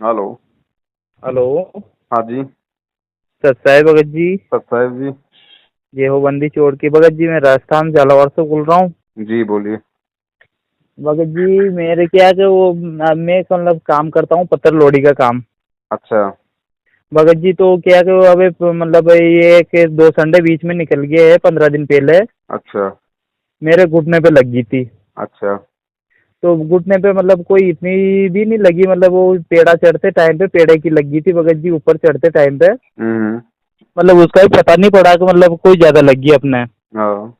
Hello. Hello. हाँ जी। सत साहब भगत जी। सत साहब जी। ये हो बंदी चोर की भगत जी, मैं राजस्थान झालावाड़ से बोल रहा हूँ। जी बोलिए। भगत जी मेरे क्या है कि वो मैं मतलब काम करता हूँ पत्थर लोडी का काम। अच्छा। भगत जी तो क्या है कि वो अभी मतलब ये कि 2 संडे बीच में निकल गए हैं 15 दिन पहले। अच्छा। मेरे घुटने पे लग गई थी। अच्छा। तो घुटने पे मतलब कोई इतनी भी नहीं लगी, मतलब वो पेड़ा चढ़ते टाइम पे पेड़े की लग गई थी भगत जी, ऊपर चढ़ते टाइम पे। हम्म। मतलब उसका भी पता नहीं पड़ा कि मतलब कोई ज्यादा लग गई अपने। हाँ।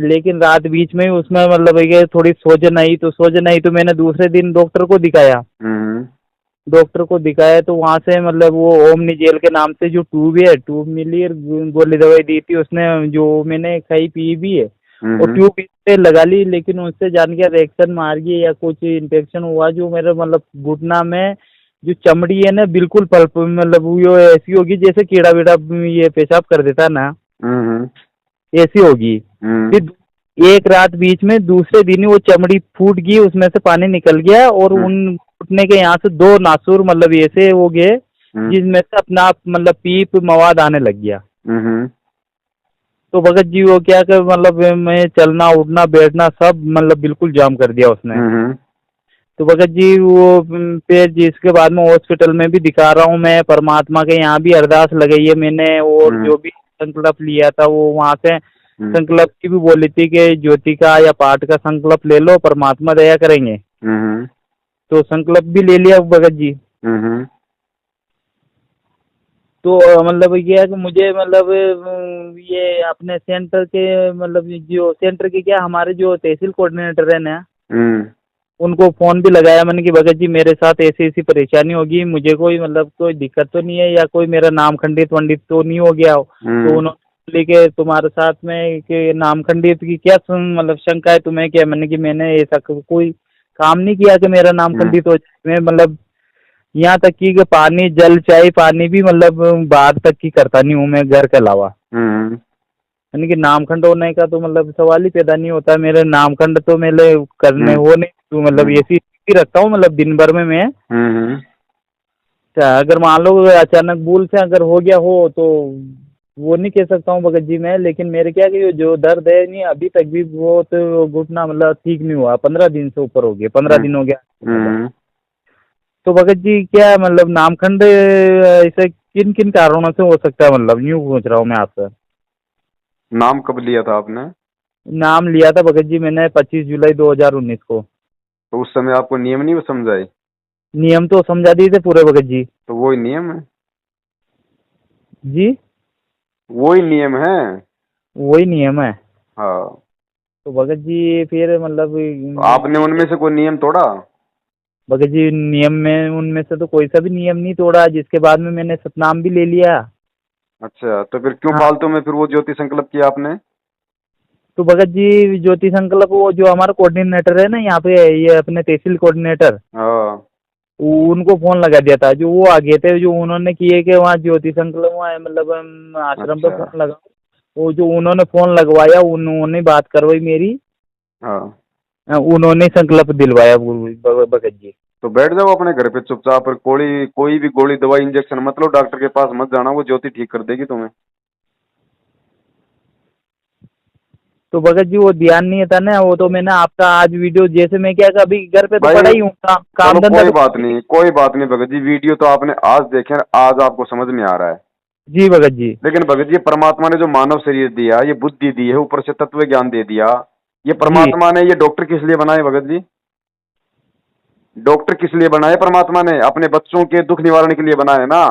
लेकिन रात बीच में ही उसमें मतलब ये थोड़ी सोजन आई तो मैंने दूसरे दिन डॉक्टर को दिखाया। हम्म। डॉक्टर को दिखाया तो वहां से मतलब वो ओमनी जेल के नाम से जो ट्यूब मिली और गोली दवाई दी थी उसने, जो मैंने खाई पी भी है। और हम्म। ट्यूब पे लगा ली, लेकिन उससे जान के रिएक्शन मार गई या कुछ इन्फेक्शन हुआ, जो मेरे मतलब घुटना में जो चमड़ी है ना बिल्कुल पल्प, मतलब वो ऐसी होगी जैसे कीड़ा वीड़ा ये पेशाब कर देता है ना, हम्म। ऐसी होगी। हम्म। फिर एक रात बीच में दूसरे दिन ही वो चमड़ी फूट गई, उसमें से पानी निकल गया और हम्म। उन घुटने के यहाँ से 2 नासूर मतलब ऐसे हो गए हम्म। जिसमें से अपना आप मतलब पीप मवाद आने लग गया। हम्म। तो भगत जी वो क्या कर मतलब मैं चलना उठना बैठना सब मतलब बिल्कुल जाम कर दिया उसने। हम्म। तो भगत जी वो फिर जिसके बाद में हॉस्पिटल में भी दिखा रहा हूँ मैं, परमात्मा के यहाँ भी अरदास लगाई है मैंने, और हम्म। जो भी संकल्प लिया था वो वहां से हम्म। संकल्प की भी बोली थी कि ज्योति का या पाठ का संकल्प ले लो, परमात्मा दया करेंगे। हम्म। तो संकल्प भी ले लिया भगत जी। हम्म। तो मतलब ये है कि मुझे मतलब ये अपने सेंटर के मतलब जो सेंटर के क्या हमारे जो तहसील कोऑर्डिनेटर है ना, हम्म। उनको फोन भी लगाया मैंने कि भगत जी मेरे साथ ऐसी ऐसी परेशानी होगी, मुझे कोई मतलब कोई दिक्कत तो नहीं है या कोई मेरा नाम खंडित वंडित तो नहीं हो गया हो। तो हम्म। उन्होंने बोले कि तुम्हारे साथ में कि नाम खंडित की क्या मतलब शंका है तुम्हें, क्या मैंने कि मैंने ऐसा कोई काम नहीं किया कि मेरा नाम हम्म। खंडित हो जाए। मैं मतलब यहाँ तक कि पानी जल चाय पानी भी मतलब बाहर तक की करता नहीं हूँ मैं घर के अलावा। हम्म। यानी कि नामखंड होने का तो मतलब सवाल ही पैदा नहीं होता, मेरे नामखंड तो मेरे करने हम्म। वो नहीं, तो मतलब हम्म। ऐसी ही रखता हूँ मतलब दिन भर में मैं। हम्म। अच्छा, अगर मान लो अचानक भूल से अगर हो गया हो तो वो नहीं कह सकता हूँ भगत जी मैं, लेकिन मेरे क्या कि जो दर्द है नहीं अभी तक भी वो तो घुटना मतलब ठीक नहीं हुआ, 15 दिन से ऊपर हो गया, 15 दिन हो गया मतलब। हम्म। तो भगत जी क्या मतलब नामखंड ऐसे किन किन कारणों से हो सकता है, मतलब यूँ पूछ रहा हूँ मैं आपसे। नाम कब लिया था आपने? नाम लिया था भगत जी मैंने 25 जुलाई 2019 को। तो उस समय आपको नियम नहीं समझाए? नियम तो समझा दिए थे पूरे भगत जी। तो वही नियम है। जी। वही नियम है। वही नियम है। हाँ। तो भगत जी फिर मतलब तो आपने उनमें से कोई नियम तोड़ा? भगत जी नियम में उनमें से तो कोई सा भी नियम नहीं तोड़ा, जिसके बाद में मैंने सतनाम भी ले लिया। अच्छा, तो फिर क्यों हाँ। फालतू में फिर वो ज्योति संकल्प किया आपने? तो भगत जी ज्योति संकल्प वो जो हमारा कोऑर्डिनेटर है ना यहाँ पे, ये अपने तहसील कोऑर्डिनेटर, हाँ। उनको फोन लगा दिया था, जो वो आ गए थे, जो उन्होंने किए कि वहाँ ज्योति संकल्प वहाँ है, मतलब आश्रम पे अच्छा। फोन लगा। वो जो उन्होंने फोन लगवाया उन्होंने बात करवाई मेरी। हाँ। उन्होंने संकल्प दिलवाया भगत जी। तो बैठ जाओ अपने घर पे चुपचाप, और कोई भी गोली दवाई इंजेक्शन मत लो, डॉक्टर के पास मत जाना, वो ज्योति ठीक कर देगी तुम्हें। तो भगत जी वो ध्यान नहीं था ना, वो तो मैंने आपका आज वीडियो जैसे मैं क्या अभी घर पे तो भाई पड़ा ही हूँ, चलो काम धंधा कोई तो बात नहीं, कोई बात नहीं भगत जी, वीडियो तो आपने आज देखे, आज आपको समझ में आ रहा है। जी भगत जी। लेकिन भगत जी, परमात्मा ने जो मानव शरीर दिया, ये बुद्धि दी है, ऊपर से तत्व ज्ञान दे दिया, ये जी। परमात्मा ने, ये डॉक्टर किस लिए बनाए भगत जी? डॉक्टर किस लिए बनाए परमात्मा ने? अपने बच्चों के दुख निवारण के लिए बनाए ना।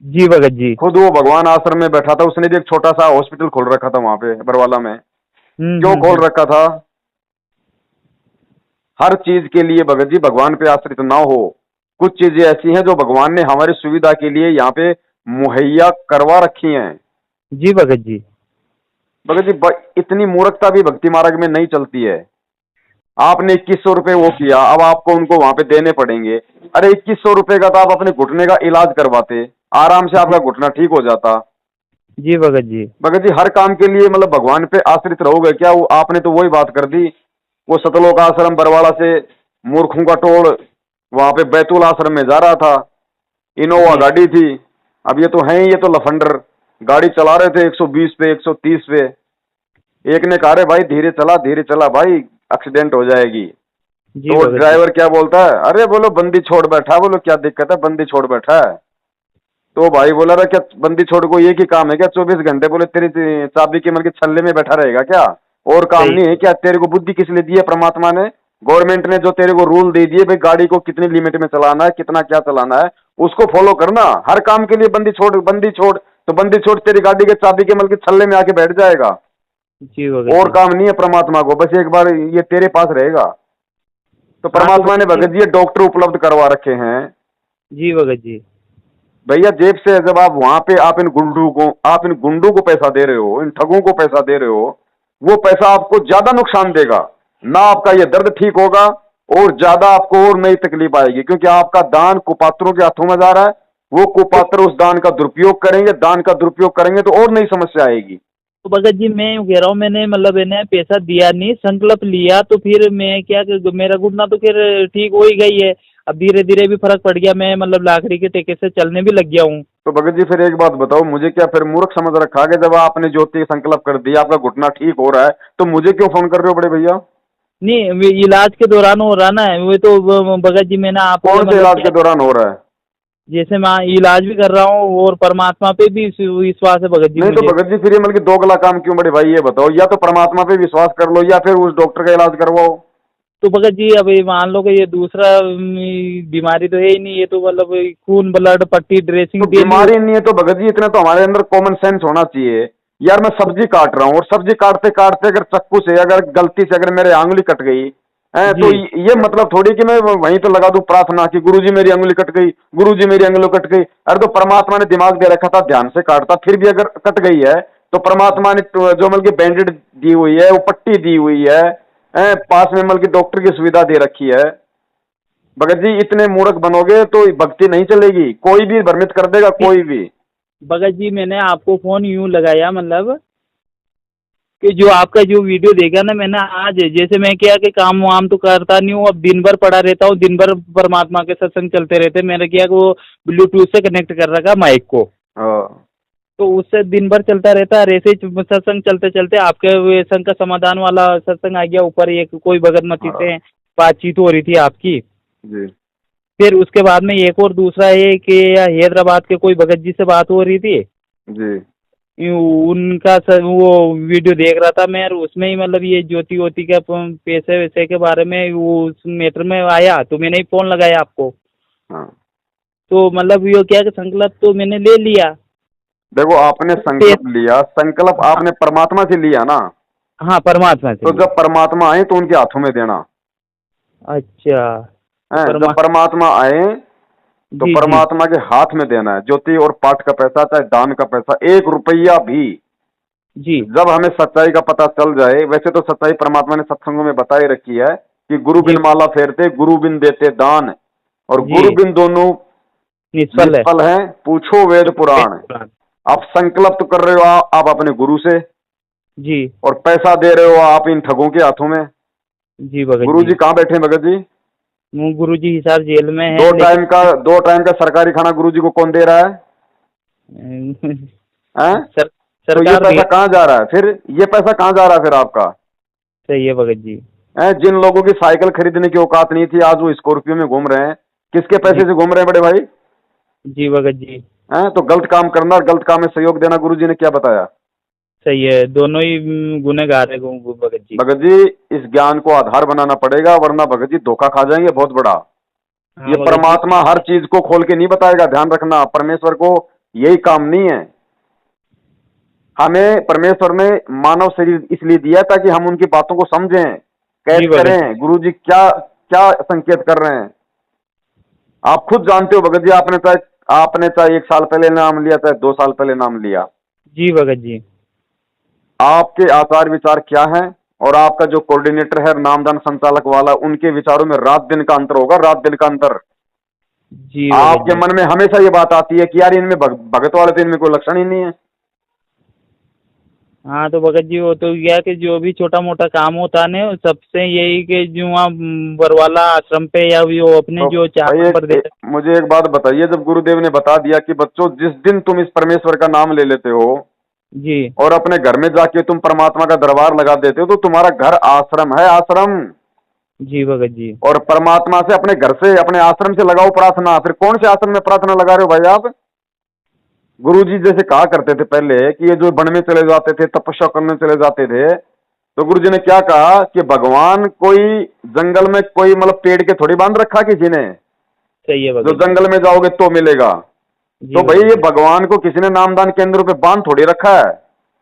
जी भगत जी। खुद वो भगवान आश्रम में बैठा था, उसने भी एक छोटा सा हॉस्पिटल खोल रखा था वहां पे बरवाला में। क्यों खोल हम्म। रखा था? हर चीज के लिए भगत जी भगवान पे आश्रित ना हो। कुछ चीजें ऐसी हैं जो भगवान ने हमारी सुविधा के लिए यहाँ पे मुहैया करवा रखी हैं। जी भगत जी। भगत जी इतनी मूर्खता भी भक्ति मार्ग में नहीं चलती है। आपने 2100 रुपये वो किया, अब आपको उनको वहां पे देने पड़ेंगे। अरे 2100 रुपये का तो आप अपने घुटने का इलाज करवाते, आराम से जी। आपका घुटना ठीक हो जाता। जी भगत जी। भगत जी हर काम के लिए मतलब भगवान पे आश्रित रहोगे क्या? वो आपने तो वही बात कर दी, वो सतलोक आश्रम बरवाड़ा से मूर्खों का टोल, वहां पे बैतूल आश्रम में जा रहा था, इनोवा जी गाड़ी थी। अब ये तो हैं ही, ये तो लफंडर गाड़ी चला रहे थे 120 पे 130 पे। एक ने कहा रे भाई धीरे चला भाई, एक्सीडेंट हो जाएगी। जी तो भगत जी। ड्राइवर क्या बोलता है, अरे बोलो बंदी छोड़ बैठा है, बोलो क्या दिक्कत है, बंदी छोड़ बैठा है। तो भाई बोला रहा क्या बंदी छोड़ को एक ही काम है क्या 24 घंटे, बोले तेरी चाबी के मतलब छल्ले में बैठा रहेगा क्या, और काम सही। नहीं है क्या, तेरे को बुद्धि किस लिए दी है परमात्मा ने, गवर्नमेंट ने जो तेरे को रूल दे दिए भाई गाड़ी को कितनी लिमिट में चलाना है, कितना क्या चलाना है, उसको फॉलो करना। हर काम के लिए बंदी छोड़ तो बंदी छोड़ तेरी गाड़ी के चाबी के मतलब छल्ले में आके बैठ जाएगा। जी भगत और जी। काम नहीं है परमात्मा को, बस एक बार ये तेरे पास रहेगा। तो हाँ तो परमात्मा ने भगत जी। भगत जी ये डॉक्टर उपलब्ध करवा रखे हैं। जी भगत जी। भैया जेब से जब आप वहां पे आप इन गुंडों को पैसा दे रहे हो, इन ठगों को पैसा दे रहे हो, वो पैसा आपको ज्यादा नुकसान देगा। ना आपका ये दर्द ठीक होगा, और ज्यादा आपको और नई तकलीफ आएगी, क्योंकि आपका दान कुपात्रों के हाथों में जा रहा है। वो तो कुपात्र उस दान का दुरुपयोग करेंगे, दान का दुरुपयोग करेंगे तो और नई समस्या आएगी। तो भगत जी मैं यूँ कह रहा हूँ, मैंने मतलब इन्हें पैसा दिया नहीं, संकल्प लिया, तो फिर मैं क्या मेरा घुटना तो फिर ठीक हो ही गई है। अब धीरे धीरे भी फर्क पड़ गया, मैं मतलब लाकड़ी के टेके से चलने भी लग गया हूँ। तो भगत जी फिर एक बात बताओ, मुझे क्या फिर मूर्ख समझ रखा है? जब आपने ज्योति संकल्प कर दिया, आपका घुटना ठीक हो रहा है, तो मुझे क्यों फोन कर रहे हो बड़े भैया? नहीं इलाज के दौरान हो रहा ना, वो तो भगत जी मैंने आपसे कौन से मतलब इलाज क्या, के दौरान हो रहा है? जैसे मैं इलाज भी कर रहा हूँ और परमात्मा पे भी विश्वास है भगत जी नहीं तो मुझे। भगत जी फिर ये मतलब कि दोगला काम क्यों बड़े भाई, ये बताओ, या तो परमात्मा पे विश्वास कर लो या फिर उस डॉक्टर का इलाज करवाओ। तो भगत जी अब ये मान लो कि ये दूसरा बीमारी तो है ही नहीं, ये तो मतलब खून ब्लड पट्टी तो ड्रेसिंग डेली हो। बीमारी नहीं है तो भगत जी इतना तो हमारे अंदर कॉमन सेंस होना चाहिए। यार मैं सब्जी काट रहा हूँ, और सब्जी काटते काटते अगर चाकू से अगर गलती से अगर मेरे आंगुली कट गई है, तो जी ये मतलब थोड़ी कि मैं वहीं तो लगा दूं प्रार्थना कि गुरुजी मेरी अंगुली कट गई, गुरुजी मेरी अंगुली कट गई। अरे तो परमात्मा ने दिमाग दे रखा था ध्यान से काटता, फिर भी अगर कट गई है तो परमात्मा ने जो मतलब बैंडेड दी हुई है, वो पट्टी दी हुई है, पास में मतलब कि डॉक्टर की सुविधा दे रखी है। भगत जी इतने मूर्ख बनोगे तो भक्ति नहीं चलेगी, कोई भी भ्रमित कर देगा, नहीं, कोई भी। भगत जी मैंने आपको फोन यूं लगाया मतलब कि जो आपका जो वीडियो देखा ना मैंने आज, जैसे मैं क्या कि काम वाम तो करता नहीं हूँ, अब दिन भर पड़ा रहता हूँ, दिन भर परमात्मा के सत्संग चलते रहते, मैंने क्या कि वो ब्लूटूथ से कनेक्ट कर रखा माइक को, हाँ तो उससे दिन भर चलता रहता है। और ऐसे ही सत्संग चलते चलते आपके वे संघ का समाधान वाला सत्संग आ गया ऊपर, एक कोई भगतमती हाँ से बातचीत हो रही थी आपकी। जी फिर उसके बाद में एक और दूसरा है कि हैदराबाद के कोई भगत जी से बात हो रही थी, जी उनका वो वीडियो देख रहा था मैं, और उसमें ही मतलब ये ज्योति वोति के पैसे वैसे के बारे में वो उस मैटर में आया, तो मैंने ही फोन लगाया आपको। हाँ। तो मतलब ये क्या कि संकल्प तो मैंने ले लिया। देखो आपने पे- संकल्प लिया, संकल्प हाँ। आपने परमात्मा से लिया ना, हाँ परमात्मा से तो लिया। जब परमात्मा आए तो उनके हाथों में देना अच्छा। तो है। जब परमात्मा आए तो जी जी। परमात्मा के हाथ में देना है, ज्योति और पाठ का पैसा, चाहे दान का पैसा, 1 रुपया भी। जी जब हमें सच्चाई का पता चल जाए, वैसे तो सच्चाई परमात्मा ने सत्संगों में बताई रखी है कि गुरु जी बिन माला फेरते, गुरु बिन देते दान, और जी। गुरु बिन दोनों निष्फल है। निष्फल हैं, पूछो वेद पुराण। आप संकल्प तो कर रहे हो आप अपने गुरु से, जी और पैसा दे रहे हो आप इन ठगों के हाथों में। जी भगत गुरु जी। जी कहाँ बैठे हैं भगत जी? वो गुरु जी हिसार जेल में है दो टाइम का लेकिन 2 टाइम का सरकारी खाना गुरु जी को कौन दे रहा है? हैं? तो ये सरकार पैसा दे। कहाँ जा रहा है फिर? ये पैसा कहाँ जा रहा है फिर आपका? सही है भगत जी। हैं? जिन लोगों की साइकिल खरीदने की औकात नहीं थी, आज वो स्कॉर्पियो में घूम रहे हैं, किसके पैसे जी से घूम रहे हैं बड़े भाई? जी भगत जी। हैं? तो गलत काम करना और गलत काम में सहयोग देना गुरु जी ने क्या बताया? सही है, दोनों ही गुनहगार है भगत जी। भगत जी इस ज्ञान को आधार बनाना पड़ेगा, वरना भगत जी धोखा खा जाएंगे बहुत बड़ा। हाँ ये भगत जी। परमात्मा हर चीज को खोल के नहीं बताएगा, ध्यान रखना, परमेश्वर को यही काम नहीं है। हमें परमेश्वर ने मानव शरीर इसलिए दिया ताकि हम उनकी बातों को समझें, कैच जी भगत जी। करें गुरु जी क्या क्या संकेत कर रहे हैं। आप खुद जानते हो भगत जी, आपने चाहे 1 साल पहले नाम लिया, चाहे 2 साल पहले नाम लिया, जी भगत जी। आपके आचार विचार क्या है, और आपका जो कोऑर्डिनेटर है नामदान संचालक वाला, उनके विचारों में रात दिन का अंतर होगा, रात दिन का अंतर। जी भगत आपके जी। मन में हमेशा ये बात आती है कि यार इनमें भगत वाले तो इनमें कोई लक्षण ही नहीं है। हाँ तो भगत जी वो तो क्या कि जो भी छोटा मोटा काम होता है ना सबसे यही कि जो वहाँ बरवाला आश्रम पे या वो अपने तो जो चार भाई नंबर देते। मुझे एक बात बताइए, जब गुरुदेव ने बता दिया कि बच्चों जिस दिन तुम इस परमेश्वर का नाम ले लेते हो जी और अपने घर में जाके तुम परमात्मा का दरबार लगा देते हो, तो तुम्हारा घर आश्रम है, आश्रम। जी भगत जी। और परमात्मा से अपने घर से अपने आश्रम से लगाओ प्रार्थना। फिर कौन से आश्रम में प्रार्थना लगा रहे हो भाई आप? गुरु जी जैसे कहा करते थे पहले कि ये जो वन में चले जाते थे, तपस्या करने चले जाते थे, तो गुरु जी ने क्या कहा कि भगवान कोई जंगल में कोई मतलब पेड़ के थोड़ी बांध रखा किसी ने, सही है जो भगत जी। जंगल में जाओगे तो मिलेगा। जी तो भाई भगत ये जी। भगवान को किसी ने नामदान केंद्रों पे बांध थोड़ी रखा है।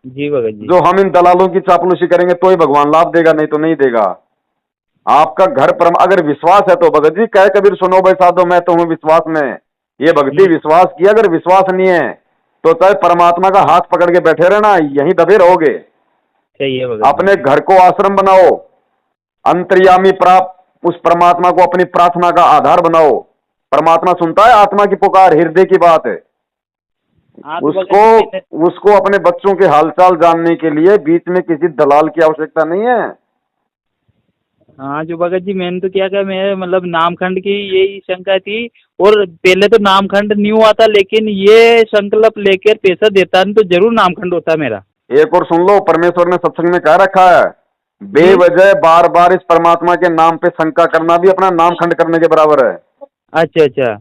जी भगत जी। जो हम इन दलालों की चापलूसी करेंगे तो ही भगवान लाभ देगा, नहीं तो नहीं देगा। आपका घर परम अगर विश्वास है तो भगत जी कह कबीर सुनो भाई साधो मैं तो हूं विश्वास में, ये भक्ति विश्वास की। अगर विश्वास नहीं है तो चाहे परमात्मा का हाथ पकड़ के बैठे रहना, यहीं दबे रहोगे। सही है भगत जी। अपने घर को आश्रम बनाओ, अंतर्यामी प्राप्त उस परमात्मा को अपनी प्रार्थना का आधार बनाओ। परमात्मा सुनता है आत्मा की पुकार, हृदय की बात है। हाँ तो भगत उसको जी मैंने। उसको अपने बच्चों के हालचाल जानने के लिए बीच में किसी दलाल की आवश्यकता नहीं है। हाँ जो भगत जी मैंने तो क्या मैं मतलब नामखंड की यही शंका थी। और पहले तो नामखंड नहीं हुआ था लेकिन ये संकल्प लेकर पैसा देता नहीं तो जरूर नामखंड होता मेरा। एक और सुन लो, परमेश्वर ने सत्संग में कह रखा है, जी। बेवजह बार बार इस परमात्मा के नाम पे शंका करना भी अपना नाम खंड करने के बराबर है। अच्छा अच्छा।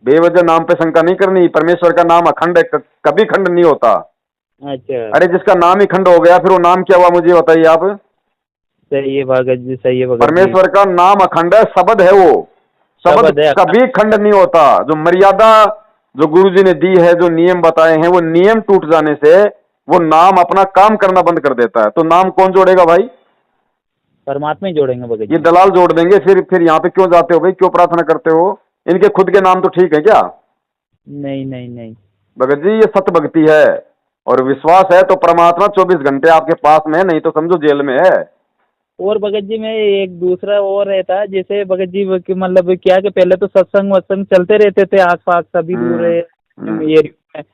बेवजह नाम पे शंका नहीं करनी। परमेश्वर का नाम अखंड है, कभी खंड नहीं होता। अच्छा। अरे जिसका नाम ही खंड हो गया फिर वो नाम क्या हुआ मुझे बताइए आप? सही है भगत जी। सही है भगत जी। परमेश्वर का नाम अखंड है, शब्द है वो। शब्द शब्द है। कभी खंड नहीं होता। जो मर्यादा जो गुरु जी ने दी है, जो नियम बताए हैं, वो नियम टूट जाने से वो नाम अपना काम करना बंद कर देता है। तो नाम कौन जोड़ेगा भाई? परमात्मा ही जोड़ेंगे भगत ये जी। दलाल जोड़ देंगे। फिर यहाँ पे क्यों जाते हो भाई, क्यों प्रार्थना करते हो? इनके खुद के नाम तो ठीक है क्या? नहीं नहीं नहीं। भगत जी ये सत्य भक्ति है और विश्वास है तो परमात्मा 24 घंटे आपके पास में है, नहीं तो समझो जेल में है। और भगत जी में एक दूसरा और रहता है जैसे भगत जी मतलब क्या कि पहले तो सत्संग वत्संग चलते रहते थे आस पास सभी दूर हम्म। एरिया में।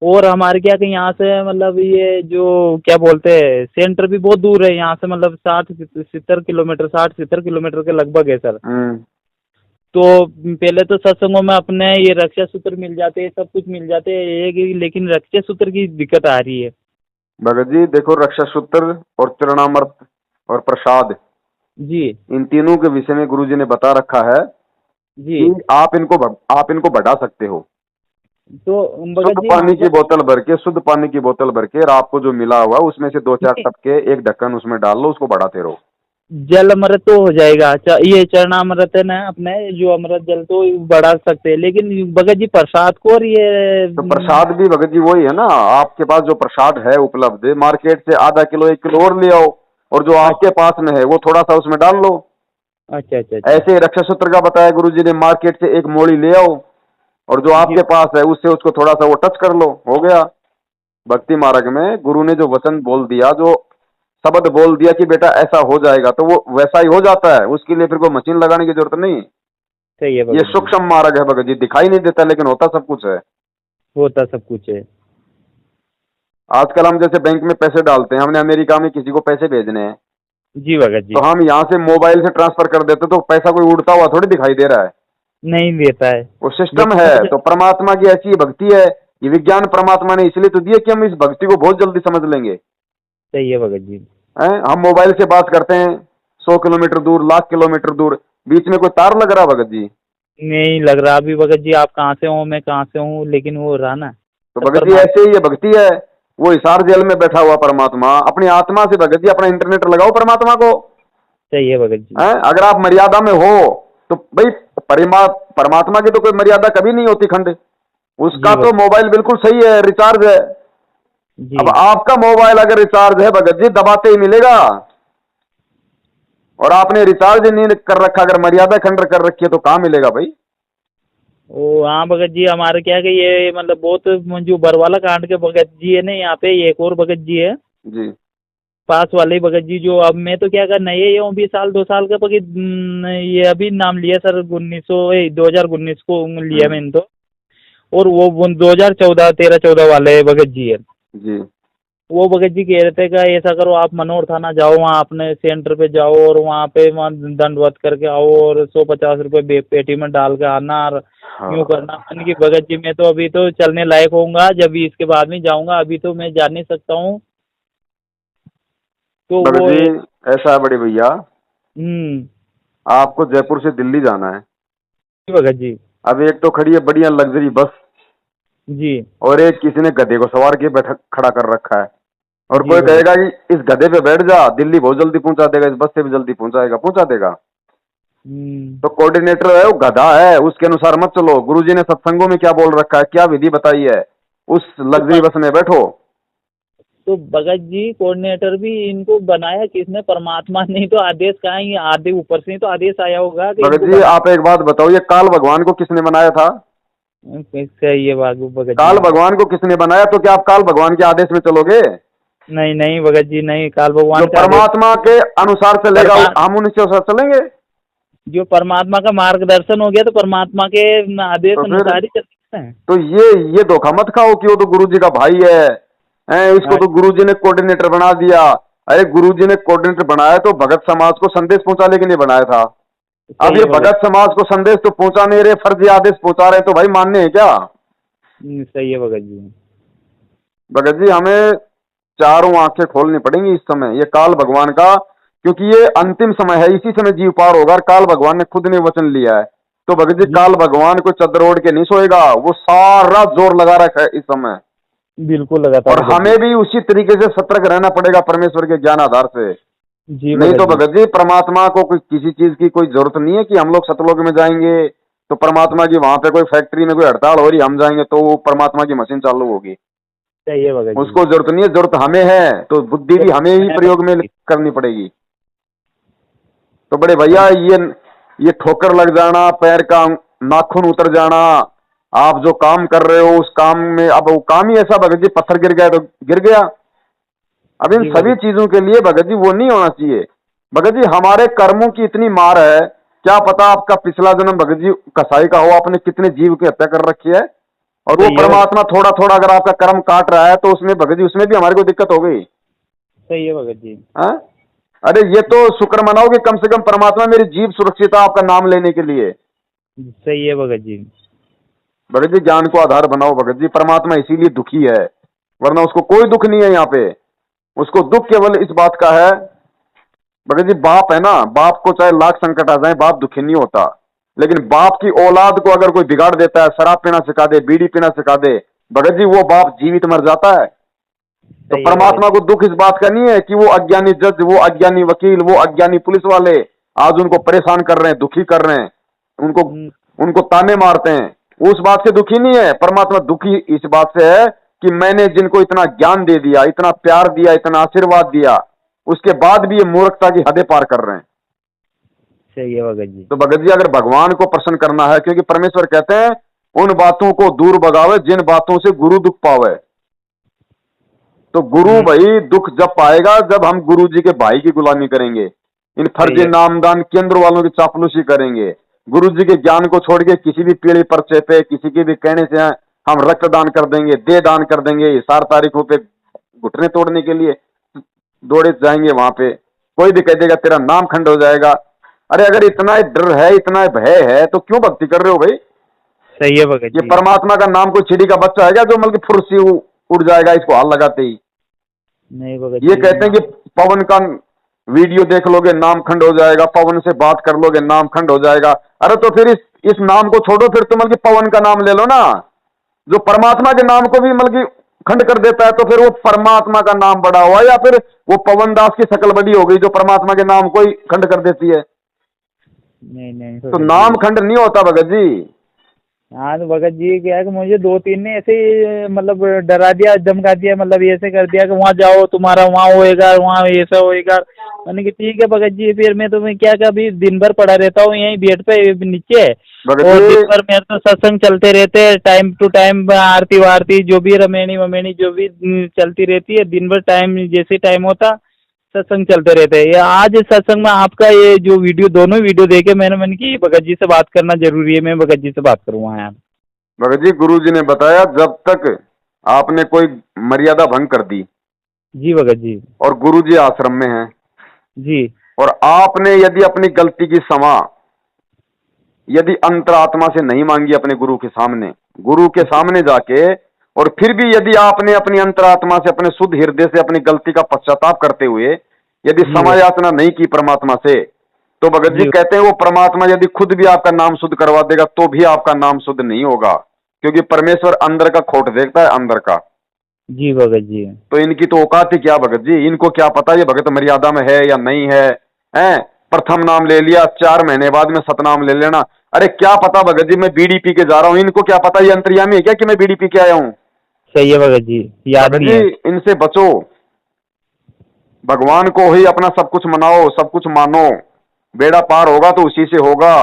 और हमारे क्या कि यहाँ से मतलब ये जो क्या बोलते हैं सेंटर भी बहुत दूर है यहाँ से मतलब 60-70 किलोमीटर 60-70 किलोमीटर के लगभग है सर। हम्म। तो पहले तो सत्संगों में अपने ये रक्षा सूत्र मिल जाते हैं सब कुछ मिल जाते हैं लेकिन रक्षा सूत्र की दिक्कत आ रही है। भगत जी देखो, रक्षा सूत्र और चरणामृत और प्रसाद, जी इन तीनों के विषय में गुरु जी ने बता रखा है जी। कि आप इनको बढ़ा सकते हो। तो भगत शुद्ध जी पानी मान की लो बोतल भर के, शुद्ध पानी की बोतल भर के, और आपको जो मिला हुआ उसमें से 2-4 टपके एक ढक्कन उसमें डाल लो, उसको बढ़ाते रहो। जल अमृत तो हो जाएगा। ये चरणामृत है ना अपने जो अमृत जल तो बढ़ा सकते हैं लेकिन भगत जी प्रसाद को और ये तो प्रसाद भी भगत जी वही है ना, आपके पास जो प्रसाद है उपलब्ध, मार्केट से आधा किलो 1 किलो और ले आओ, और जो आपके पास में है वो थोड़ा सा उसमें डाल लो। अच्छा अच्छा अच्छा। ऐसे ही रक्षा सूत्र का बताया गुरु जी ने, मार्केट से एक मोड़ी ले आओ और जो जी आपके पास है उससे उसको थोड़ा सा वो टच कर लो, हो गया। भक्ति मार्ग में गुरु ने जो वचन बोल दिया, जो शब्द बोल दिया कि बेटा ऐसा हो जाएगा, तो वो वैसा ही हो जाता है। उसके लिए फिर कोई मशीन लगाने की जरूरत नहीं। सही है ये भगत जी। सूक्ष्म मार्ग है भगत जी, दिखाई नहीं देता लेकिन होता सब कुछ है। होता सब कुछ है। आजकल हम जैसे बैंक में पैसे डालते हैं, हमने अमेरिका में किसी को पैसे भेजने हैं, जी भगत जी। तो हम यहाँ से मोबाइल से ट्रांसफर कर देते, तो पैसा कोई उड़ता हुआ थोड़ी दिखाई दे रहा है। नहीं देता है। वो सिस्टम लेकिन है। मुझे तो परमात्मा की ऐसी भक्ति है, ये विज्ञान परमात्मा ने इसलिए तो दिया कि हम इस भक्ति को बहुत जल्दी समझ लेंगे। सही है भगत जी। हैं? हम मोबाइल से बात करते हैं 100 किलोमीटर दूर, लाख किलोमीटर दूर, बीच में कोई तार लग रहा भगत जी? नहीं लग रहा अभी भगत जी आप कहाँ से हो मैं कहाँ से हूँ लेकिन वो रहा ना। तो सब भगत जी परमात्मा। ऐसे ही ये भक्ति है। वो हिसार जेल में बैठा हुआ परमात्मा अपनी आत्मा से, भगत जी अपना इंटरनेट लगाओ परमात्मा को। सही है भगत जी। हैं? अगर आप मर्यादा में हो तो भाई परमात्मा की तो कोई मर्यादा कभी नहीं होती खंड। उसका जी तो भगत मोबाइल बिल्कुल सही है, रिचार्ज है। जी। अब आपका मोबाइल अगर रिचार्ज है भगत जी, दबाते ही मिलेगा। और आपने रिचार्ज नहीं कर रखा, अगर मर्यादा खंड कर रखी है, तो कहाँ मिलेगा भाई? ओ हाँ भगत जी हमारे क्या कि ये मतलब बहुत जो बरवाला कांड के भगत जी है ना यहाँ पे एक और भगत जी है जी। पास वाले ही भगत जी जो अब मैं तो क्या कर नए ये हूँ 20 साल 2 साल का भगत ये अभी नाम लिया सर 2019 को लिया मैंने तो। और वो 2014 13-14 वाले भगत जी है। जी। वो भगत जी कह रहे थे कि ऐसा करो, आप मनोहर थाना जाओ, वहाँ अपने सेंटर पे जाओ और वहाँ दंडवत करके आओ और 150 रुपये पेटी में डाल के आना और यूँ हाँ करना। मैंने कि भगत जी मैं तो अभी तो चलने लायक होऊंगा जब भी, इसके बाद में जाऊंगा, अभी तो मैं जा नहीं सकता हूँ। तो भगत वो जी, ऐसा है बड़े भैया, हम्म। आपको जयपुर से दिल्ली जाना है। जी भगत जी। अब एक तो खड़ी है बढ़िया लग्जरी बस, जी। और एक किसी ने गधे को सवार के बैठा खड़ा कर रखा है, और जी कोई भगत। कहेगा कि इस गधे पे बैठ जा, दिल्ली बहुत जल्दी पहुंचा देगा, इस बस से भी जल्दी पहुंचाएगा, पहुंचा देगा। हम्म। तो कोऑर्डिनेटर है वो गधा है, उसके अनुसार मत चलो। गुरुजी ने सत्संगों में क्या बोल रखा है, क्या विधि बताई है, उस तो लग्जरी बस में बैठो। तो भगत जी कोऑर्डिनेटर भी इनको बनाया किसने? परमात्मा ने ही तो आदेश कहा है, ये आदि ऊपर से ही तो आदेश आया होगा कि भगत इनको जी बना। आप एक बात बताओ, ये काल भगवान को किसने बनाया था? सही है बाबू भगत जी। काल भगवान को किसने बनाया? तो क्या आप काल भगवान के आदेश में चलोगे? नहीं नहीं भगत जी नहीं, काल जो भगवान का आदेश। परमात्मा के अनुसार चलेगा परमा हम उनके अनुसार चलेंगे। जो परमात्मा का मार्गदर्शन हो गया तो परमात्मा के आदेश तो फिर, अनुसार ही चलते हैं। तो ये धोखा मत खाओ कि वो तो गुरुजी का भाई है, इसको हाँ, तो गुरुजी ने कोऑर्डिनेटर बना दिया। अरे गुरुजी ने कोऑर्डिनेटर बनाया तो भगत समाज को संदेश पहुंचाने के लिए बनाया था। अब सही ये है भगत। भगत समाज को संदेश तो पहुंचा नहीं रहे, फर्जी आदेश पहुंचा रहे हैं, तो भाई मानने हैं क्या? सही है भगत जी। भगत जी हमें चारों आंखें खोलनी पड़ेंगी इस समय, ये काल भगवान का, क्योंकि ये अंतिम समय है, इसी समय जीव पार होगा। और काल भगवान ने खुद ने वचन लिया है, तो भगत जी जी काल भगवान को चद्दर ओढ़ के नहीं सोएगा, वो सारा जोर लगा रखा है इस समय। बिल्कुल लगा था और भगत जी। हमें भी उसी तरीके से सतर्क रहना पड़ेगा परमेश्वर के ज्ञान आधार से। जी नहीं भगत तो जी। भगत जी परमात्मा को कोई किसी चीज की कोई जरूरत नहीं है कि हम लोग सतलोक में जाएंगे तो परमात्मा की वहां पे कोई फैक्ट्री में कोई हड़ताल हो रही, हम जाएंगे तो वो परमात्मा की मशीन चालू होगी। सही है भगत जी। उसको जरूरत नहीं है, जरूरत हमें है, तो बुद्धि तो भी हमें ही है भगत प्रयोग में जी। करनी पड़ेगी। तो बड़े भैया ये ठोकर लग जाना, पैर का नाखून उतर जाना, आप जो काम कर रहे हो उस काम में, अब वो काम ही ऐसा भगत जी, पत्थर गिर गया तो गिर गया। अब इन जी सभी भगत। चीजों के लिए भगत जी वो नहीं होना चाहिए। भगत जी हमारे कर्मों की इतनी मार है, क्या पता आपका पिछला जन्म भगत जी कसाई का हो, आपने कितने जीव की हत्या कर रखी है, और वो सही है भगत। परमात्मा थोड़ा थोड़ा अगर आपका कर्म काट रहा है तो उसमें भगत जी उसमें भी हमारी कोई दिक्कत हो गई? सही है भगत जी। हाँ? अरे ये तो शुक्र मनाओ कि कम से कम परमात्मा मेरी जीव सुरक्षित है आपका नाम लेने के लिए। सही है भगत जी। भगत जी ज्ञान को आधार बनाओ भगत जी, परमात्मा इसीलिए दुखी है, वरना उसको कोई दुख नहीं है यहाँ पे। उसको दुख केवल इस बात का है भगत जी, बाप है ना, बाप को चाहे लाख संकट आ जाए बाप दुखी नहीं होता, लेकिन बाप की औलाद को अगर कोई बिगाड़ देता है, शराब पीना सिखा दे, बीड़ी पीना सिखा दे, भगत जी वो बाप जीवित मर जाता है। तो सही है भगत परमात्मा को दुख इस बात का नहीं है कि वो अज्ञानी जज, वो अज्ञानी वकील, वो अज्ञानी पुलिस वाले आज उनको परेशान कर रहे हैं, दुखी कर रहे हैं, उनको जी। उनको ताने मारते हैं, उस बात से दुखी नहीं है। परमात्मा दुखी इस बात से है कि मैंने जिनको इतना ज्ञान दे दिया, इतना प्यार दिया, इतना आशीर्वाद दिया, उसके बाद भी ये मूर्खता की हदें पार कर रहे हैं। सही है भगत जी। तो भगत जी अगर भगवान को प्रसन्न करना है, क्योंकि परमेश्वर कहते हैं उन बातों को दूर भगावे जिन बातों से गुरु दुख पावे। तो गुरु भाई दुख जब पाएगा जब हम गुरु जी के भाई की गुलामी करेंगे, इन सही फर्जी है। नामदान केंद्र वालों की चापलूसी करेंगे, गुरु जी के ज्ञान को छोड़ के किसी भी पीढ़ी पर्चे पे किसी के भी कहने से हम रक्तदान कर देंगे, देह दान कर देंगे, 4 तारीखों पे घुटने तोड़ने के लिए दौड़े जाएंगे वहां पे, कोई भी कह देगा तेरा नाम खंड हो जाएगा। अरे अगर इतना डर है, इतना भय है, तो क्यों भक्ति कर रहे हो भाई? सही है भगत ये जी। परमात्मा का नाम कोई चिड़ी का बच्चा है क्या जो मतलब फुर्सी उड़ जाएगा इसको हाथ लगाते ही? नहीं भगत ये जी कहते हैं कि पवन का वीडियो देख लोगे नाम खंड हो जाएगा, पवन से बात कर लोगे नाम खंड हो जाएगा। अरे तो फिर इस नाम को छोड़ो, फिर तो मतलब पवन का नाम ले लो ना, जो परमात्मा के नाम को भी मतलब खंड कर देता है, तो फिर वो परमात्मा का नाम बड़ा हुआ या फिर वो पवन दास की शकल बड़ी हो गई जो परमात्मा के नाम को ही खंड कर देती है? नहीं नहीं तो भगत नाम जी। खंड नहीं होता भगत जी। हाँ तो भगत जी क्या है कि मुझे 2-3 ने ऐसे ही मतलब डरा दिया, धमका दिया, मतलब ऐसे कर दिया कि वहाँ जाओ तुम्हारा वहाँ होएगा, वहाँ ऐसा होएगा। मैंने कि ठीक है भगत जी, फिर मैं तुम्हें क्या अभी दिन भर पड़ा रहता हूँ यहीं बेड पे नीचे, भगत और दिन जी भर मेरे तो सत्संग चलते रहते हैं, टाइम टू टाइम आरती वारती जो भी रमेणी वमेणी जो भी चलती रहती है, दिन भर टाइम जैसे टाइम होता सत्संग चलते रहते हैं। ये आज इस सत्संग में आपका ये जो वीडियो, दोनों वीडियो देखे मैंने कि भगत जी से बात करना जरूरी है, मैं भगत जी से बात करूँगा यार। भगत जी गुरु जी ने बताया जब तक आपने कोई मर्यादा भंग कर दी, जी भगत जी। और गुरुजी आश्रम में हैं। जी। और आपने यदि अपनी गलती की क्षमा यदि अंतरात्मा से नहीं मांगी अपने गुरु के सामने जाके, और फिर भी यदि आपने अपनी अंतरात्मा से, अपने शुद्ध हृदय से अपनी गलती का पश्चाताप करते हुए यदि जी क्षमा याचना नहीं की परमात्मा से, तो भगत जी जी कहते हैं वो परमात्मा यदि खुद भी आपका नाम शुद्ध करवा देगा तो भी आपका नाम शुद्ध नहीं होगा, क्योंकि परमेश्वर अंदर का खोट देखता है, अंदर का। जी भगत जी। तो इनकी तो औकात ही क्या भगत जी, इनको क्या पता ये भगत मर्यादा में है या नहीं है, हैं? प्रथम नाम ले लिया, 4 महीने बाद में सतनाम ले लेना। अरे क्या पता भगत जी, मैं बीड़ी पी के जा रहा हूँ, इनको क्या पता ये अंतर्यामी है क्या कि मैं बीड़ी पी के आया हूँ? सही है भगत जी, याद भगत नहीं जी है। इनसे बचो, भगवान को ही अपना सब कुछ मनाओ, सब कुछ मानो, बेड़ा पार होगा तो उसी से होगा।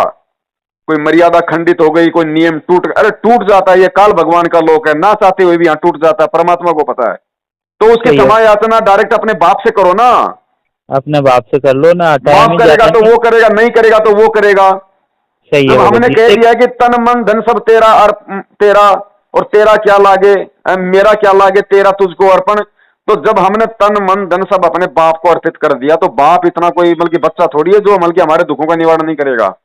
कोई मर्यादा खंडित हो गई, कोई नियम अरे टूट जाता है, ये काल भगवान का लोक है, ना चाहते हुए भी यहाँ टूट जाता है, परमात्मा को पता है। तो उसकी सही है। क्षमा याचना डायरेक्ट अपने बाप से करो ना। अपने बाप से कर लो ना, टाइम माफ ही करेगा ज्यादा तो नहीं। वो करेगा, नहीं करेगा तो वो करेगा। सही है जब भगत हमने जी। कह दिया कि तन मन धन सब तेरा तेरा, और तेरा क्या लागे, मेरा क्या लागे, तेरा तुझको अर्पण। तो जब हमने तन मन धन सब अपने बाप को अर्पित कर दिया, तो बाप इतना कोई बल्कि बच्चा थोड़ी है जो बल्कि हमारे दुखों का निवारण नहीं करेगा।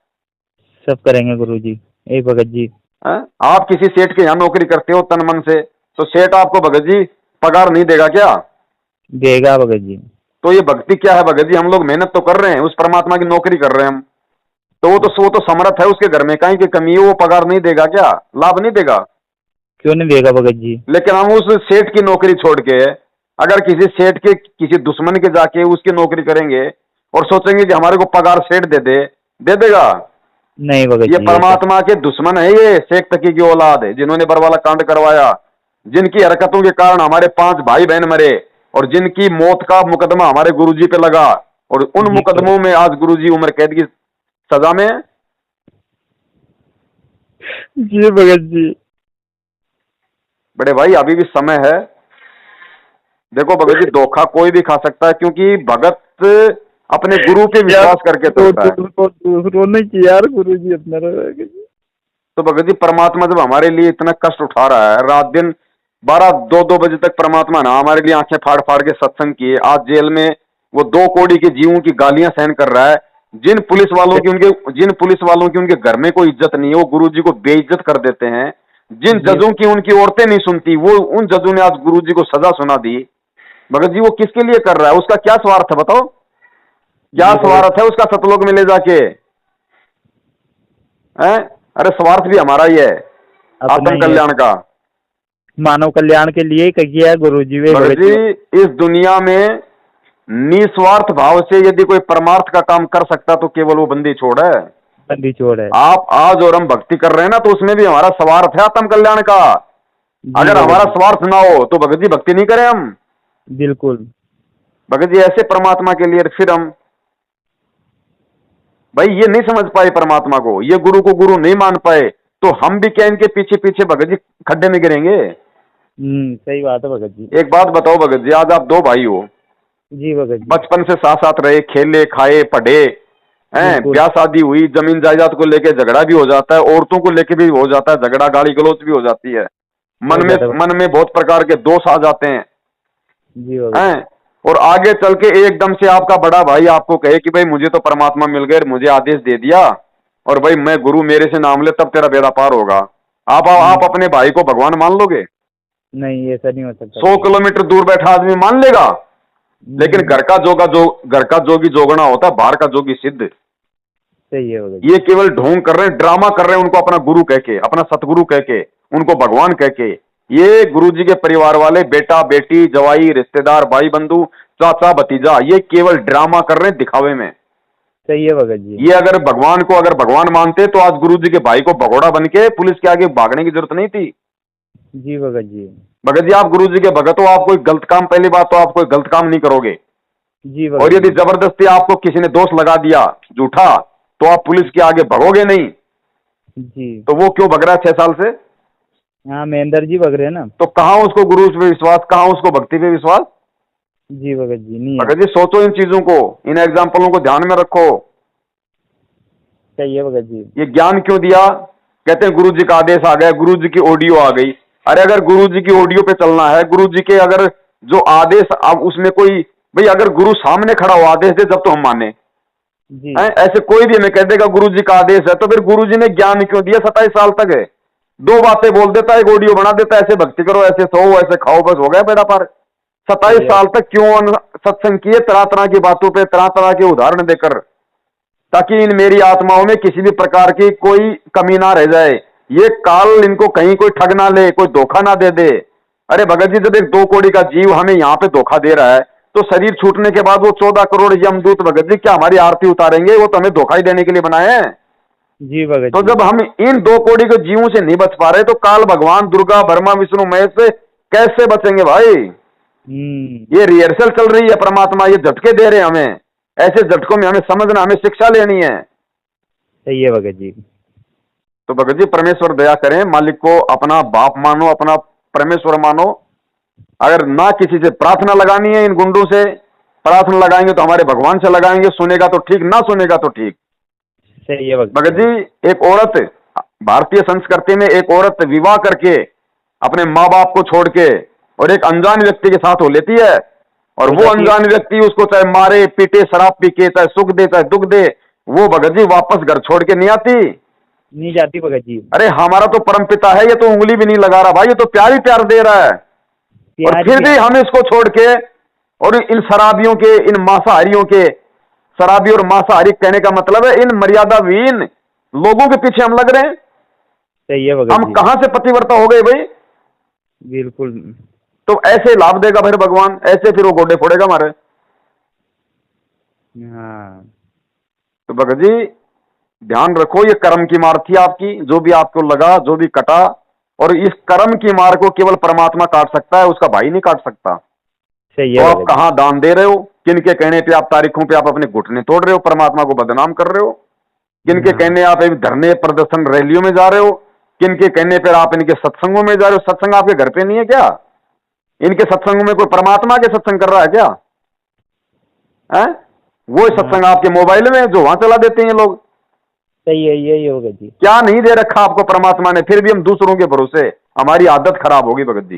सब करेंगे गुरु जी। ए भगत जी। हैं? आप किसी सेठ के यहाँ नौकरी करते हो तन मन से, तो सेठ आपको भगत जी पगार नहीं देगा क्या? देगा भगत जी। तो ये भक्ति क्या है भगत जी? हम लोग मेहनत तो कर रहे हैं, उस परमात्मा की नौकरी कर रहे हैं हम, तो वो तो समर्थ है, उसके घर में कहीं की कमी है, वो पगार नहीं देगा क्या? लाभ नहीं देगा? क्यों नहीं देगा भगत जी? लेकिन हम उस सेठ की नौकरी छोड़ के अगर किसी सेठ के किसी दुश्मन के जाके उसकी नौकरी करेंगे और सोचेंगे कि हमारे को पगार सेठ दे देगा? नहीं भगत ये जी, ऐसा परमात्मा के दुश्मन है, ये शेख तकी की औलाद है, जिन्होंने बरवाला कांड करवाया, जिनकी हरकतों के कारण हमारे 5 भाई बहन मरे, और जिनकी मौत का मुकदमा हमारे गुरुजी पे लगा, और उन जी भगत मुकदमों में आज गुरुजी उम्र कैद की सजा में है। जी भगत जी। बड़े भाई अभी भी समय है। देखो भगत जी धोखा कोई भी खा सकता है, क्योंकि भगत अपने गुरु पे यार विश्वास करके चलता है। दूसरों ने किया यार गुरु जी अपना। तो भगत जी परमात्मा जब हमारे लिए इतना कष्ट उठा रहा है, रात दिन 12-2 बजे तक परमात्मा ना हमारे लिए आंखें फाड़ फाड़ के सत्संग किए, आज जेल में वो 2 कौड़ी के जीवों की गालियां सहन कर रहा है। जिन पुलिस वालों की उनके घर में कोई इज्जत नहीं है, वो गुरु जी को बेइज्जत कर देते हैं। जिन जी जजों की उनकी औरतें नहीं सुनती, वो उन जजों ने आज गुरु जी को सजा सुना दी। भगत जी वो किसके लिए कर रहा है? उसका क्या स्वार्थ है बताओ? क्या जी भगत स्वार्थ है उसका सतलोक में ले जाके? हैं? अरे स्वार्थ भी हमारा ही है, अपना आत्म ही है। कल्याण का। मानव कल्याण के लिए किया है गुरु जी। वे भगत भगत जी जी इस दुनिया में निस्वार्थ भाव से यदि कोई परमार्थ का काम कर सकता तो केवल वो बंदी छोड़ है। बंदी छोड़ है। आप आज और हम भक्ति कर रहे हैं ना, तो उसमें भी हमारा स्वार्थ है आत्म कल्याण का। जी अगर भगत हमारा जी, स्वार्थ ना हो तो भगत जी भक्ति नहीं करें हम। बिल्कुल। भगत जी ऐसे परमात्मा के लिए फिर हम भाई ये नहीं समझ पाए परमात्मा को, ये गुरु को गुरु नहीं मान पाए, तो हम भी क्या इनके पीछे पीछे भगत जी खड्डे में गिरेंगे? सही बात है भगत जी। एक बात बताओ भगत जी, आज आप 2 भाई हो, जी भगत जी। बचपन से साथ साथ रहे, खेले खाए पढ़े हैं, बिल्कुल। ब्याह शादी हुई, जमीन जायदाद को लेके झगड़ा भी हो जाता है, औरतों को लेके भी हो जाता है झगड़ा, गाली गलौज भी हो जाती है, हो जाता है। मन में बहुत प्रकार के दोष आ जाते हैं। जी भगत जी। हैं? और आगे चल के एकदम से आपका बड़ा भाई आपको कहे कि भाई मुझे तो परमात्मा मिल गए, मुझे आदेश दे दिया, और भाई मैं गुरु मेरे से नाम ले तब तेरा बेड़ा पार होगा। आप अपने भाई को भगवान मान लोगे? नहीं, ऐसा नहीं हो सकता। 100 किलोमीटर दूर बैठा आदमी मान लेगा? लेकिन घर का जोगी जोगना होता है, बाहर का जोगी सिद्ध। सही है भगत जी। ये केवल ढोंग कर रहे हैं, ड्रामा कर रहे हैं, उनको अपना गुरु कह के, अपना सतगुरु कह के, उनको भगवान कह के। ये गुरु जी के परिवार वाले बेटा बेटी जवाई रिश्तेदार भाई बंधु चाचा भतीजा, ये केवल ड्रामा कर रहे हैं दिखावे में। सही है भगत जी। ये अगर भगवान मानते तो आज गुरु जी के भाई को भगोड़ा बन के पुलिस के आगे भागने की जरूरत नहीं थी। जी भगत जी। भगत जी आप गुरु जी के भगत हो, आप कोई गलत काम, पहली बात तो आप कोई गलत काम नहीं करोगे, जी और भगत यदि जी। जबरदस्ती आपको किसी ने दोष लगा दिया झूठा, तो आप पुलिस के आगे भगोगे नहीं। जी। तो वो क्यों भग रहा है 6 साल से? हाँ, महेंद्र जी भग रहे हैं ना। तो कहाँ उसको गुरु पे विश्वास, कहाँ उसको भक्ति पे विश्वास? जी भगत जी, नहीं है। भगत जी सोचो इन चीजों को, इन एग्जाम्पलों को ध्यान में रखो। सही है भगत जी। ये ज्ञान क्यों दिया? कहते हैं गुरु जी का आदेश आ गया, गुरु जी की ऑडियो आ गई। अरे अगर गुरु जी की ऑडियो पे चलना है, गुरु जी के अगर जो आदेश, अब उसमें कोई भाई अगर गुरु सामने खड़ा हो आदेश दे जब तो हम माने जी हैं। ऐसे कोई भी हमें कह देगा गुरु जी का आदेश है तो फिर गुरु जी ने ज्ञान क्यों दिया 27 साल तक है? दो बातें बोल देता है, एक ऑडियो बना देता है, ऐसे भक्ति करो, ऐसे सो, ऐसे खाओ, बस हो गया बेड़ा पार। 27 साल तक क्यों सत्संग किए, तरह तरह की बातों पे तरह तरह के उदाहरण देकर, ताकि इन मेरी आत्माओं में किसी भी प्रकार की कोई कमी ना रह जाए, ये काल इनको कहीं कोई ठग ना ले, कोई धोखा ना दे दे। अरे भगत जी, जब एक 2 करोड़ का जीव हमें यहाँ पे धोखा दे रहा है तो शरीर छूटने के बाद वो 14 करोड़ यमदूत भगत जी क्या हमारी आरती उतारेंगे? वो तो हमें धोखा ही देने के लिए बनाए हैं। जी भगत तो जी। जब हम इन 2 करोड़ के जीवों से नहीं बच पा रहे तो काल भगवान दुर्गा ब्रह्मा विष्णु महेश से कैसे बचेंगे भाई? ये रिहर्सल चल रही है, परमात्मा ये झटके दे रहे हैं हमें, ऐसे झटकों में हमें समझना, हमें शिक्षा लेनी है। सही है भगत जी। तो भगत जी परमेश्वर दया करें, मालिक को अपना बाप मानो, अपना परमेश्वर मानो। अगर ना किसी से प्रार्थना लगानी है, इन गुंडों से प्रार्थना लगाएंगे तो हमारे भगवान से लगाएंगे, सुनेगा तो ठीक, ना सुनेगा तो ठीक। सही है भगत जी, एक औरत, भारतीय संस्कृति में एक औरत विवाह करके अपने माँ बाप को छोड़ के और एक अनजान व्यक्ति के साथ हो लेती है, और वो अनजान व्यक्ति उसको चाहे मारे पीटे, शराब पी के, चाहे सुख दे चाहे दुख दे, वो भगत जी वापस घर छोड़ के नहीं आती, नहीं जाती भगत जी। अरे हमारा तो परमपिता है, ये तो उंगली भी नहीं लगा रहा भाई, ये तो प्यार ही प्यार दे रहा है। और फिर भी हम इसको छोड़ के और इन शराबियों के, इन मांसाहारियों के, शराबी और मांसाहारी कहने का मतलब है इन मर्यादाविहीन लोगों के पीछे हम लग रहे हैं। सही है भगत हम जी। कहां से पतिव्रता हो गए भाई? बिल्कुल। तो ऐसे लाभ देगा फिर भगवान, ऐसे फिर वो गोडे फोड़ेगा हमारे। हाँ। तो भगत जी ध्यान रखो, ये कर्म की मार थी आपकी, जो भी आपको लगा, जो भी कटा, और इस कर्म की मार को केवल परमात्मा काट सकता है, उसका भाई नहीं काट सकता। सही तो है आप कहाँ दान दे रहे हो, किनके कहने पे आप तारीखों पे आप अपने घुटने तोड़ रहे हो, परमात्मा को बदनाम कर रहे हो, किनके कहने आप अभी धरने प्रदर्शन रैलियों में जा रहे हो, किनके कहने पर आप इनके सत्संगों में जा रहे हो? सत्संग आपके घर पे नहीं है क्या? इनके सत्संगों में कोई परमात्मा के सत्संग कर रहा है क्या है? वो सत्संग आपके मोबाइल में जो वहां चला देते हैं ये लोग। सही है, यही होगा जी। क्या नहीं दे रखा आपको परमात्मा ने, फिर भी हम दूसरों के भरोसे, हमारी आदत खराब होगी भगत जी।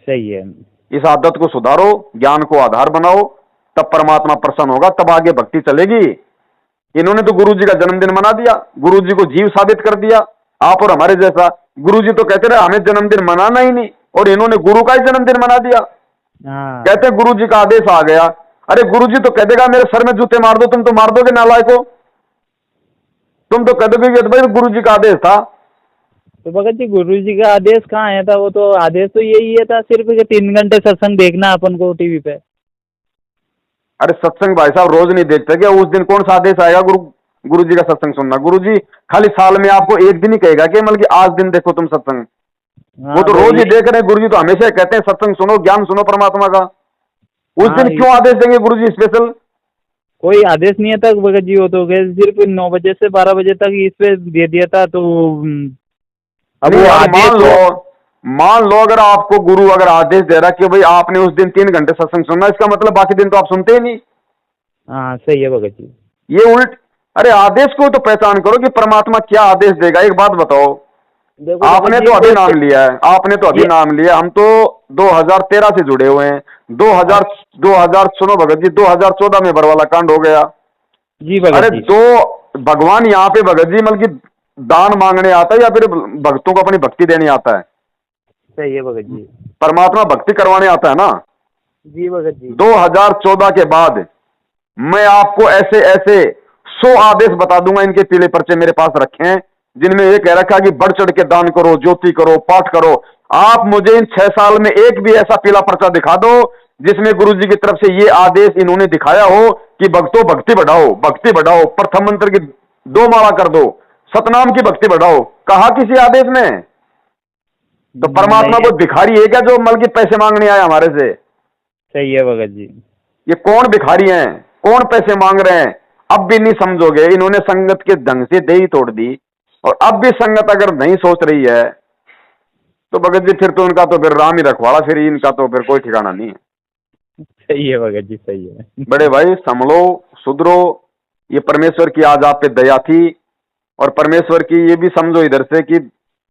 सही है। इस आदत को सुधारो, ज्ञान को आधार बनाओ, तब परमात्मा प्रसन्न होगा, तब आगे भक्ति चलेगी। इन्होंने तो गुरु जी का जन्मदिन मना दिया, गुरु जी को जीव साबित कर दिया, आप और हमारे जैसा। गुरु जी तो कहते रहे हमें जन्मदिन मनाना ही नहीं, और इन्होंने गुरु का ही जन्मदिन मना दिया। कहते गुरु जी का आदेश आ गया। अरे गुरु जी तो कह देगा मेरे सर में जूते मार दो, तुम तो मार दोगे नालायको, तुम तो कह दोगे कि भाई गुरु जी का आदेश था। तो भगत जी गुरु जी का आदेश कहाँ है था? वो तो आदेश तो यही है था सिर्फ 3 घंटे सत्संग देखना अपन को टीवी पे। अरे सत्संग भाई साहब रोज नहीं देखते क्या? उस दिन कौन सा आदेश आएगा गुरु जी का सत्संग सुनना? गुरु जी खाली साल में आपको एक दिन ही कहेगा कि मतलब कि आज दिन देखो तुम सत्संग। वो तो रोज ही देख रहे हैं। गुरु जी तो हमेशा कहते हैं सत्संग सुनो, ज्ञान सुनो परमात्मा का। उस दिन क्यों आदेश देंगे गुरु जी स्पेशल? कोई आदेश नहीं है था भगत जी, वो तो सिर्फ 9 बजे से 12 बजे तक इस पे दे दिया था। तो अब वो मान लो अगर आपको गुरु अगर आदेश दे रहा कि भाई आपने उस दिन 3 घंटे सत्संग सुनना, इसका मतलब बाकी दिन तो आप सुनते ही नहीं। हाँ सही है भगत जी। ये उल्ट, अरे आदेश को तो पहचान करो कि परमात्मा क्या आदेश देगा। एक बात बताओ, आपने तो अभी नाम लिया है, आपने तो अभी नाम लिया, हम तो 2013 से जुड़े हुए हैं। 2000 सुनो भगत जी, 2014 में बरवाला कांड हो गया जी भगत अरे जी। तो भगवान यहाँ पे भगत जी मतलब कि दान मांगने आता है या फिर भक्तों को अपनी भक्ति देने आता है? सही है भगत जी। परमात्मा भक्ति करवाने आता है ना। जी भगत जी। 2014 के बाद मैं आपको ऐसे ऐसे 100 आदेश बता दूंगा, इनके पीले पर्चे मेरे पास रखे हैं, जिनमें ये कह रखा कि बढ़ चढ़ के दान करो, ज्योति करो, पाठ करो। आप मुझे इन 6 साल में एक भी ऐसा पीला पर्चा दिखा दो जिसमें गुरु जी की तरफ से ये आदेश इन्होंने दिखाया हो कि भक्तों भक्ति बढ़ाओ, भक्ति बढ़ाओ, प्रथम मंत्र की 2 माला कर दो, सतनाम की भक्ति बढ़ाओ। कहा किसी आदेश में? तो परमात्मा को भिखारी है क्या जो मल के पैसे मांगने आए हमारे से? सही है भगत जी। ये कौन भिखारी हैं, कौन पैसे मांग रहे हैं? अब भी नहीं समझोगे। इन्होंने संगत के ढंग से दे ही तोड़ दी, और अब भी संगत अगर नहीं सोच रही है तो भगत जी फिर तो उनका तो फिर राम ही रखवाड़ा, फिर इनका तो फिर कोई ठिकाना नहीं है। सही है भगत जी, सही है। बड़े भाई संभलो, सुधरो। ये परमेश्वर की आज आप पे दया थी, और परमेश्वर की ये भी समझो इधर से कि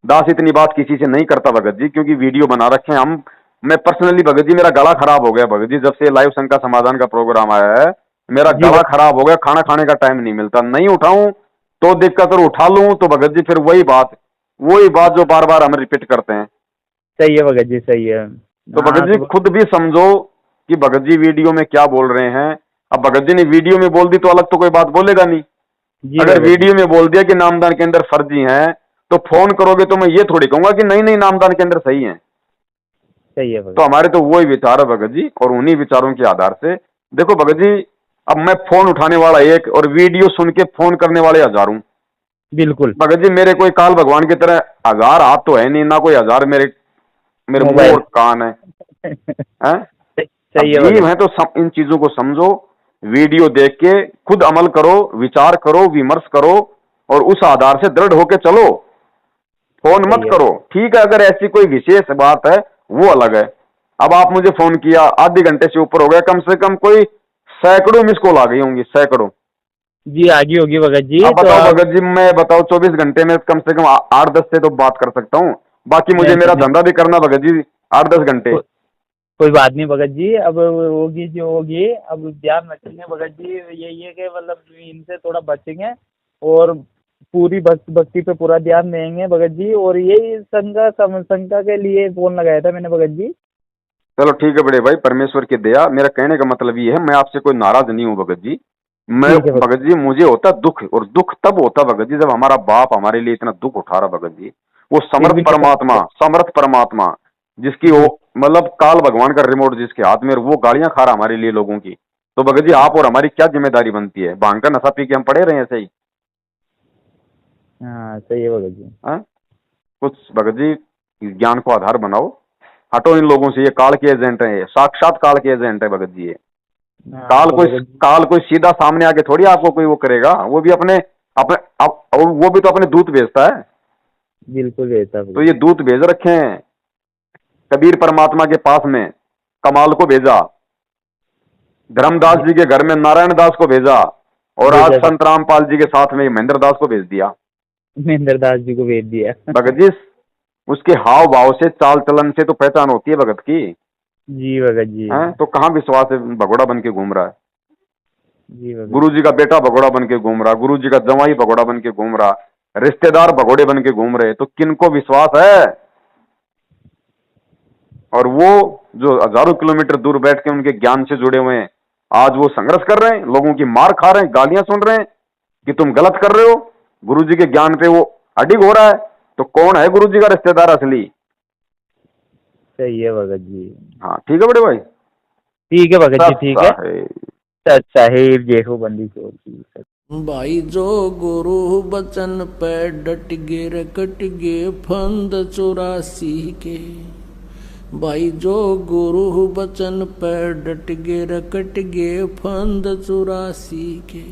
दास इतनी बात किसी से नहीं करता भगत जी, क्योंकि वीडियो बना रखे हैं हम, मैं पर्सनली भगत जी मेरा गला खराब हो गया भगत जी, जब से लाइव शंका समाधान का प्रोग्राम आया है मेरा जी गला खराब हो गया, खाना खाने का टाइम नहीं मिलता, नहीं उठाऊं तो दिक्कत और उठा लूं तो भगत जी फिर वही बात जो बार बार हम रिपीट करते हैं। सही है भगत जी, सही है। तो हाँ भगत जी तो खुद भी समझो कि भगत जी वीडियो में क्या बोल रहे हैं। अब भगत जी ने वीडियो में बोल दी तो अलग तो कोई बात बोलेगा नहीं, जी अगर भगत जी, वीडियो में बोल दिया कि नामदान के अंदर फर्जी हैं तो फोन करोगे तो मैं ये थोड़ी कहूंगा कि नहीं नहीं नामदान के अंदर सही है। सही है तो भगत हमारे तो वही विचार है भगत जी, और उन्हीं विचारों के आधार से देखो भगत जी, अब मैं फोन उठाने वाला एक और वीडियो सुन के फोन करने वाले हजार हूं। जी। बिल्कुल। भगत जी मेरे कोई काल भगवान की तरह हजार हाथ तो है नहीं, ना कोई हजार मेरे मेरे मुंह मोबाइल। और कान है, हैं? अब सही है जीव भगत है तो इन चीजों को समझो, वीडियो देख के खुद अमल करो, विचार करो, विमर्श करो और उस आधार से दृढ़ होके चलो, फोन जी। मत सही है करो। ठीक है, अगर ऐसी कोई विशेष बात है वो अलग है। अब आप मुझे फोन किया आधे घंटे से ऊपर हो गया, कम से कम कोई सैकड़ों मिस कॉल आ गई होंगी, सैकड़ों। जी, आगे होगी भगत जी, अब तो बताओ आप भगत जी, मैं बताओ 24 घंटे में कम से कम 8-10 से तो बात कर सकता हूँ, बाकी मुझे नहीं मेरा नहीं, धंधा भी करना भगत जी 8-10 घंटे। को, कोई बात नहीं भगत जी, अब होगी जो होगी, अब ध्यान रखेंगे भगत जी, यही है कि मतलब इनसे थोड़ा बचेंगे और पूरी भक्ति पे पूरा ध्यान देंगे भगत जी। और यही शंका के लिए फोन लगाया था मैंने भगत जी। चलो ठीक है बड़े भाई, परमेश्वर की दया, मेरा कहने का मतलब ये है मैं आपसे कोई नाराज नहीं हूँ भगत जी। मैं ठीक है भगत। भगत जी मुझे होता दुख, और दुख तब होता भगत जी जब हमारा बाप हमारे लिए इतना दुख उठा रहा भगत जी, वो फिर भी नहीं समर्थ परमात्मा जिसकी वो जी। मतलब काल भगवान का रिमोट जिसके हाथ में, और वो गालियां खा रहा हमारे लिए लोगों की। तो भगत जी आप और हमारी क्या जिम्मेदारी बनती है? भांग का नशा पी के हम पड़े रहे ऐसे ही? हाँ सही है भगत जी। हाँ? कुछ भगत जी ज्ञान को आधार बनाओ, हटो इन लोगों से, ये काल के एजेंट है, साक्षात काल के एजेंट है भगत जी ये। हाँ तो भगत जी, काल कोई सीधा सामने आके थोड़ी आपको कोई वो करेगा, वो भी अपने अपने और वो भी तो अपने दूत भेजता है। बिल्कुल ऐसा तो भगत ये जी। दूत भेज रखे हैं कबीर परमात्मा के पास में, कमाल को भेजा, धर्मदास जी के घर में नारायण दास को भेजा, और आज भेजा था, संत रामपाल जी के साथ में महेंद्र दास को भेज दिया। महेंद्र दास जी को भेज दिया। भगत जी उसके हाव भाव से, चाल चलन से तो पहचान होती है भगत की। जी भगत जी। हैं? तो कहाँ विश्वास है, भगोड़ा बन के घूम रहा है। जी भगत गुरु जी का बेटा भगोड़ा बन के घूम रहा, गुरु जी का जवाई भगोड़ा बन के घूम रहा, रिश्तेदार भगोड़े बन के घूम रहे, तो किनको विश्वास है? और वो जो हजारों किलोमीटर दूर बैठ के उनके ज्ञान से जुड़े हुए हैं, आज वो संघर्ष कर रहे हैं, लोगों की मार खा रहे हैं, गालियां सुन रहे हैं कि तुम गलत कर रहे हो, गुरु जी के ज्ञान पे वो अडिग हो रहा है। तो कौन है गुरु जी का रिश्तेदार असली? सही है भगत जी। हाँ ठीक है बड़े भाई, ठीक है भगत जी, ठीक है। साहेब। साहिब जय हो बंदी चोर की। भाई जो गुरु बचन पे डट गे रे कट गे फंद 84 के। भाई जो गुरु बचन पे डट गे रे कट गे फंद 84 के।